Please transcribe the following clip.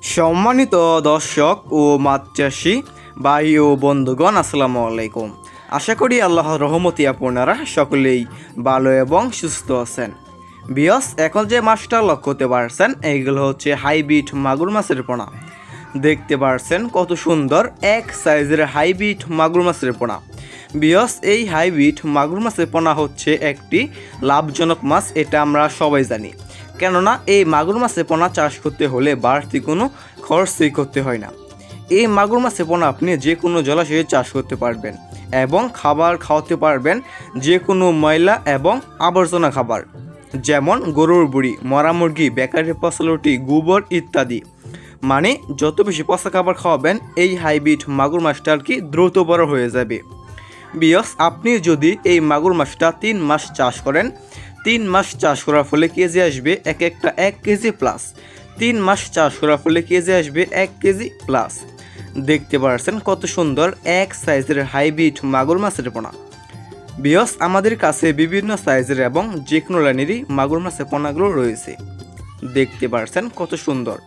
সম্মানিত দর্শক ও মাছ চাষি ভাই ও বন্ধুগণ, আসসালামু আলাইকুম। আশা করি আল্লাহর রহমতে আপনারা সকলেই ভালো এবং সুস্থ আছেন। বিয়স, এখন যে মাছটা লক্ষ্য করতে পারছেন এইগুলো হচ্ছে হাইব্রিড মাগুর মাছের পোনা। দেখতে পারছেন কত সুন্দর এক সাইজের হাইব্রিড মাগুর মাছের পোনা। বিয়স, এই হাইব্রিড মাগুর মাছের পোনা হচ্ছে একটি লাভজনক মাছ, এটা আমরা সবাই জানি। কেননা এই মাগুর মাছের পোনা চাষ করতে হলে বাড়তি কোনো খরচই করতে হয় না। এই মাগুর মাছের পোনা আপনি যে কোনো জলাশয়ে চাষ করতে পারবেন এবং খাবার খাওয়াতে পারবেন যে কোনো ময়লা এবং আবর্জনা খাবার, যেমন গরুর বুড়ি, মরা মুরগি, বেকারি ফসলটি, গোবর ইত্যাদি। মানে যত বেশি পচা খাবার খাওয়াবেন এই হাইব্রিড মাগুর মাছটা আর কি দ্রুত বড় হয়ে যাবে। বিয়স, আপনি যদি এই মাগুর মাছটা 3 মাস চাষ করেন, 3 মাস চাষ করার ফলে কেজি আসবে একটা 1 কেজি প্লাস। 3 মাস চাষ করার ফলে কেজি আসবে 1 কেজি প্লাস। দেখতে পাচ্ছেন কত সুন্দর এক সাইজের হাইব্রিড মাগুর মাছের পোনা। বিয়স, আমাদের কাছে বিভিন্ন সাইজের এবং যে কোনো লাইনেরই মাগুর মাছের পোনাগুলো রয়েছে। দেখতে পাচ্ছেন কত সুন্দর।